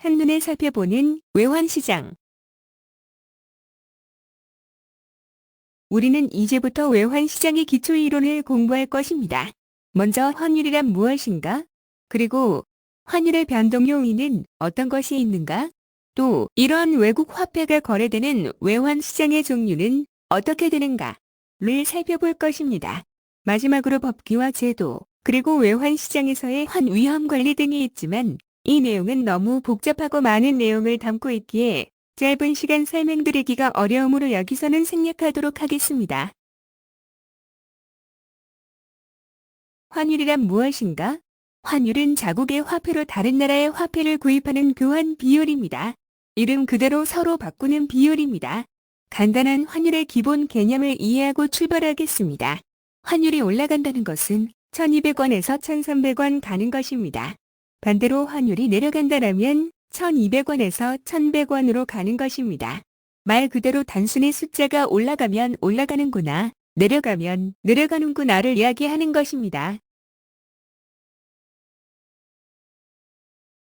한눈에 살펴보는 외환시장. 우리는 이제부터 외환시장의 기초이론을 공부할 것입니다. 먼저 환율이란 무엇인가? 그리고 환율의 변동 요인은 어떤 것이 있는가? 또 이런 외국 화폐가 거래되는 외환시장의 종류는 어떻게 되는가?를 살펴볼 것입니다. 마지막으로 법규와 제도, 그리고 외환시장에서의 환위험 관리 등이 있지만 이 내용은 너무 복잡하고 많은 내용을 담고 있기에 짧은 시간 설명드리기가 어려우므로 여기서는 생략하도록 하겠습니다. 환율이란 무엇인가? 환율은 자국의 화폐로 다른 나라의 화폐를 구입하는 교환 비율입니다. 이름 그대로 서로 바꾸는 비율입니다. 간단한 환율의 기본 개념을 이해하고 출발하겠습니다. 환율이 올라간다는 것은 1200원에서 1300원 가는 것입니다. 반대로 환율이 내려간다라면 1200원에서 1100원으로 가는 것입니다. 말 그대로 단순히 숫자가 올라가면 올라가는구나, 내려가면 내려가는구나를 이야기하는 것입니다.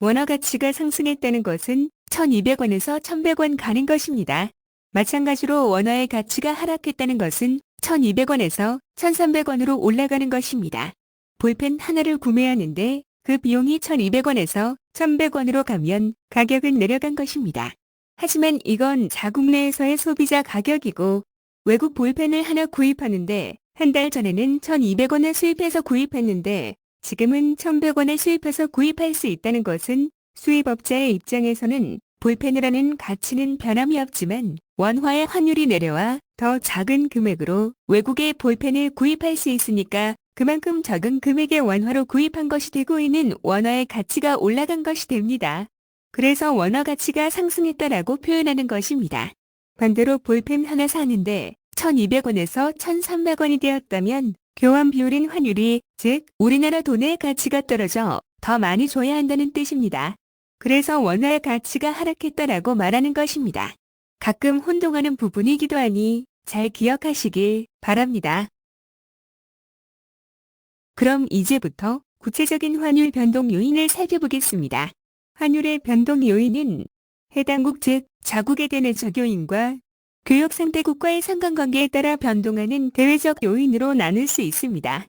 원화 가치가 상승했다는 것은 1200원에서 1100원 가는 것입니다. 마찬가지로 원화의 가치가 하락했다는 것은 1200원에서 1300원으로 올라가는 것입니다. 볼펜 하나를 구매하는데 그 비용이 1200원에서 1100원으로 가면 가격은 내려간 것입니다. 하지만 이건 자국 내에서의 소비자 가격이고 외국 볼펜을 하나 구입하는데 한 달 전에는 1200원에 수입해서 구입했는데 지금은 1100원에 수입해서 구입할 수 있다는 것은 수입업자의 입장에서는 볼펜을 하는 가치는 변함이 없지만 원화의 환율이 내려와 더 작은 금액으로 외국의 볼펜을 구입할 수 있으니까 그만큼 적은 금액의 원화로 구입한 것이 되고 있는 원화의 가치가 올라간 것이 됩니다. 그래서 원화 가치가 상승했다라고 표현하는 것입니다. 반대로 볼펜 하나 사는데 1200원에서 1300원이 되었다면 교환 비율인 환율이, 즉 우리나라 돈의 가치가 떨어져 더 많이 줘야 한다는 뜻입니다. 그래서 원화의 가치가 하락했다라고 말하는 것입니다. 가끔 혼동하는 부분이기도 하니 잘 기억하시길 바랍니다. 그럼 이제부터 구체적인 환율 변동 요인을 살펴보겠습니다. 환율의 변동 요인은 해당국 즉 자국의 대내적 요인과 교역 상대국과의 상관관계에 따라 변동하는 대외적 요인으로 나눌 수 있습니다.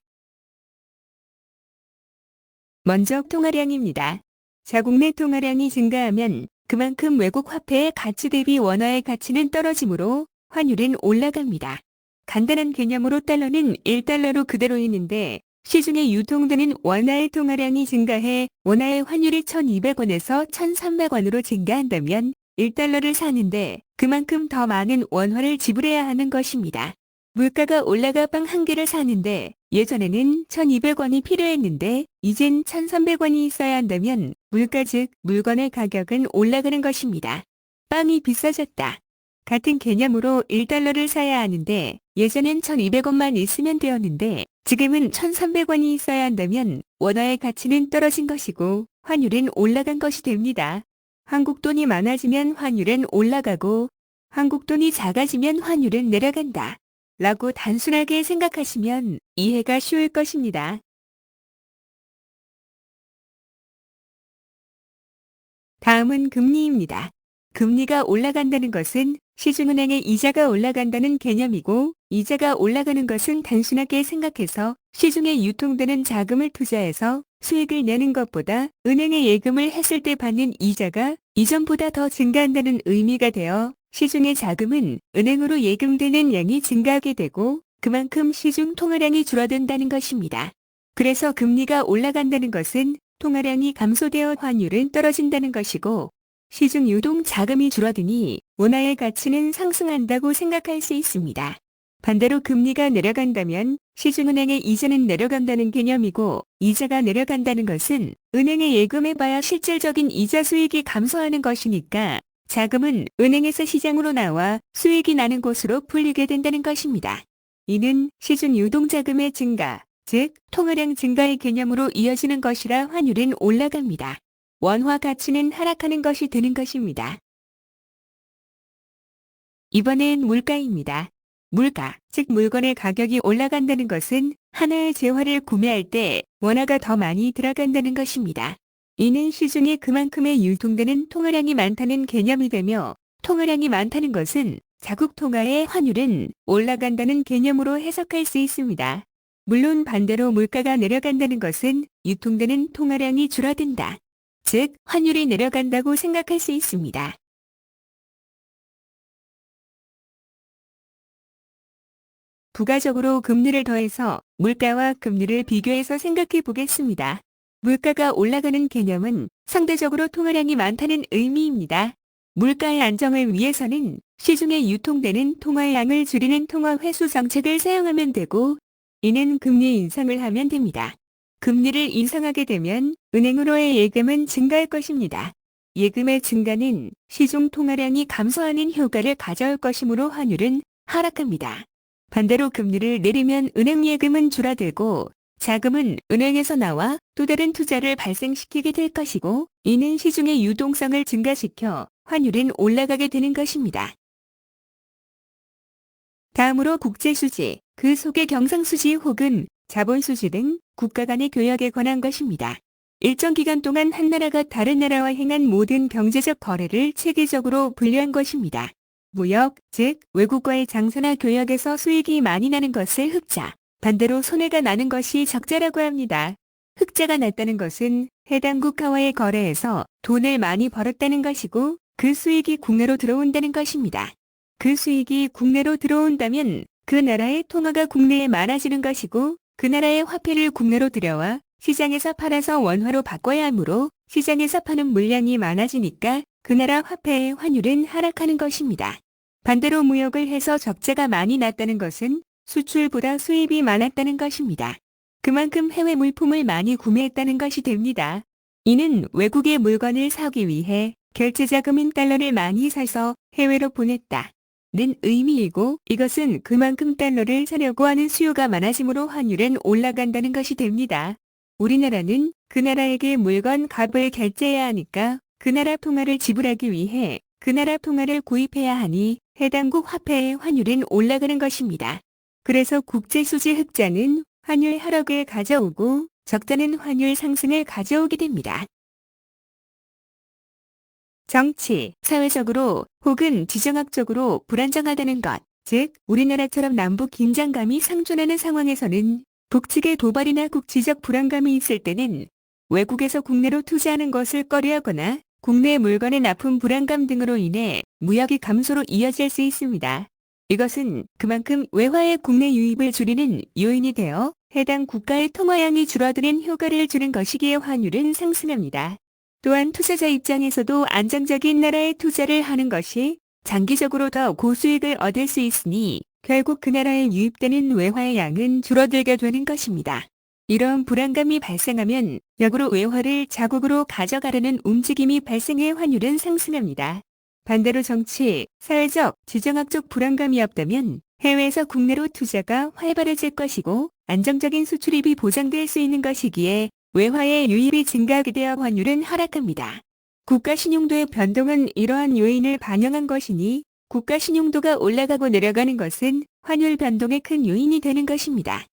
먼저 통화량입니다. 자국 내 통화량이 증가하면 그만큼 외국 화폐의 가치 대비 원화의 가치는 떨어지므로 환율은 올라갑니다. 간단한 개념으로 달러는 1달러로 그대로 있는데 시중에 유통되는 원화의 통화량이 증가해 원화의 환율이 1200원에서 1300원으로 증가한다면 1달러를 사는데 그만큼 더 많은 원화를 지불해야 하는 것입니다. 물가가 올라가 빵 한 개를 사는데 예전에는 1200원이 필요했는데 이젠 1300원이 있어야 한다면 물가 즉 물건의 가격은 올라가는 것입니다. 빵이 비싸졌다. 같은 개념으로 1달러를 사야 하는데 예전엔 1200원만 있으면 되었는데 지금은 1300원이 있어야 한다면 원화의 가치는 떨어진 것이고 환율은 올라간 것이 됩니다. 한국 돈이 많아지면 환율은 올라가고 한국 돈이 작아지면 환율은 내려간다. 라고 단순하게 생각하시면 이해가 쉬울 것입니다. 다음은 금리입니다. 금리가 올라간다는 것은 시중은행의 이자가 올라간다는 개념이고 이자가 올라가는 것은 단순하게 생각해서 시중에 유통되는 자금을 투자해서 수익을 내는 것보다 은행에 예금을 했을 때 받는 이자가 이전보다 더 증가한다는 의미가 되어 시중의 자금은 은행으로 예금되는 양이 증가하게 되고 그만큼 시중 통화량이 줄어든다는 것입니다. 그래서 금리가 올라간다는 것은 통화량이 감소되어 환율은 떨어진다는 것이고 시중 유동 자금이 줄어드니 원화의 가치는 상승한다고 생각할 수 있습니다. 반대로 금리가 내려간다면 시중은행의 이자는 내려간다는 개념이고 이자가 내려간다는 것은 은행에 예금해봐야 실질적인 이자 수익이 감소하는 것이니까 자금은 은행에서 시장으로 나와 수익이 나는 곳으로 풀리게 된다는 것입니다. 이는 시중 유동자금의 증가, 즉 통화량 증가의 개념으로 이어지는 것이라 환율은 올라갑니다. 원화 가치는 하락하는 것이 되는 것입니다. 이번엔 물가입니다. 물가, 즉 물건의 가격이 올라간다는 것은 하나의 재화를 구매할 때 원화가 더 많이 들어간다는 것입니다. 이는 시중에 그만큼의 유통되는 통화량이 많다는 개념이 되며 통화량이 많다는 것은 자국 통화의 환율은 올라간다는 개념으로 해석할 수 있습니다. 물론 반대로 물가가 내려간다는 것은 유통되는 통화량이 줄어든다. 즉, 환율이 내려간다고 생각할 수 있습니다. 부가적으로 금리를 더해서 물가와 금리를 비교해서 생각해 보겠습니다. 물가가 올라가는 개념은 상대적으로 통화량이 많다는 의미입니다. 물가의 안정을 위해서는 시중에 유통되는 통화의 양을 줄이는 통화 회수 정책을 사용하면 되고, 이는 금리 인상을 하면 됩니다. 금리를 인상하게 되면 은행으로의 예금은 증가할 것입니다. 예금의 증가는 시중 통화량이 감소하는 효과를 가져올 것이므로 환율은 하락합니다. 반대로 금리를 내리면 은행 예금은 줄어들고 자금은 은행에서 나와 또 다른 투자를 발생시키게 될 것이고, 이는 시중의 유동성을 증가시켜 환율은 올라가게 되는 것입니다. 다음으로 국제수지, 그 속의 경상수지 혹은 자본수지 등 국가 간의 교역에 관한 것입니다. 일정 기간 동안 한 나라가 다른 나라와 행한 모든 경제적 거래를 체계적으로 분류한 것입니다. 무역, 즉 외국과의 장사나 교역에서 수익이 많이 나는 것을 흑자, 반대로 손해가 나는 것이 적자라고 합니다. 흑자가 났다는 것은 해당 국가와의 거래에서 돈을 많이 벌었다는 것이고 그 수익이 국내로 들어온다는 것입니다. 그 수익이 국내로 들어온다면 그 나라의 통화가 국내에 많아지는 것이고 그 나라의 화폐를 국내로 들여와 시장에서 팔아서 원화로 바꿔야 하므로 시장에서 파는 물량이 많아지니까 그 나라 화폐의 환율은 하락하는 것입니다. 반대로 무역을 해서 적자가 많이 났다는 것은 수출보다 수입이 많았다는 것입니다. 그만큼 해외 물품을 많이 구매했다는 것이 됩니다. 이는 외국의 물건을 사기 위해 결제자금인 달러를 많이 사서 해외로 보냈다. 는 의미이고, 이것은 그만큼 달러를 사려고 하는 수요가 많아지므로 환율은 올라간다는 것이 됩니다. 우리나라는 그 나라에게 물건 값을 결제해야 하니까 그 나라 통화를 지불하기 위해 그 나라 통화를 구입해야 하니 해당국 화폐의 환율은 올라가는 것입니다. 그래서 국제수지 흑자는 환율 하락을 가져오고 적자는 환율 상승을 가져오게 됩니다. 정치, 사회적으로 혹은 지정학적으로 불안정하다는 것, 즉 우리나라처럼 남북 긴장감이 상존하는 상황에서는 북측의 도발이나 국지적 불안감이 있을 때는 외국에서 국내로 투자하는 것을 꺼려하거나 국내 물건의 납품 불안감 등으로 인해 무역이 감소로 이어질 수 있습니다. 이것은 그만큼 외화의 국내 유입을 줄이는 요인이 되어 해당 국가의 통화량이 줄어드는 효과를 주는 것이기에 환율은 상승합니다. 또한 투자자 입장에서도 안정적인 나라에 투자를 하는 것이 장기적으로 더 고수익을 얻을 수 있으니 결국 그 나라에 유입되는 외화의 양은 줄어들게 되는 것입니다. 이런 불안감이 발생하면 역으로 외화를 자국으로 가져가려는 움직임이 발생해 환율은 상승합니다. 반대로 정치, 사회적, 지정학적 불안감이 없다면 해외에서 국내로 투자가 활발해질 것이고 안정적인 수출입이 보장될 수 있는 것이기에 외화의 유입이 증가하게 되어 환율은 하락합니다. 국가 신용도의 변동은 이러한 요인을 반영한 것이니 국가 신용도가 올라가고 내려가는 것은 환율 변동의 큰 요인이 되는 것입니다.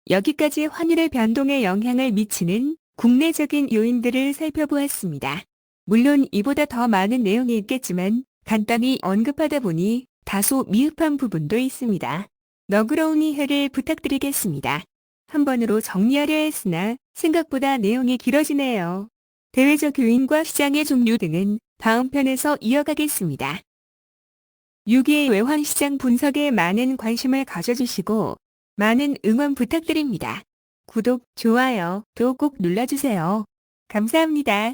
여기까지 환율의 변동에 영향을 미치는 국내적인 요인들을 살펴보았습니다. 물론 이보다 더 많은 내용이 있겠지만 간단히 언급하다 보니 다소 미흡한 부분도 있습니다. 너그러운 이해를 부탁드리겠습니다. 한 번으로 정리하려 했으나 생각보다 내용이 길어지네요. 대외적 요인과 시장의 종류 등은 다음 편에서 이어가겠습니다. 6.2 외환시장 분석에 많은 관심을 가져주시고 많은 응원 부탁드립니다. 구독, 좋아요, 또 꼭 눌러주세요. 감사합니다.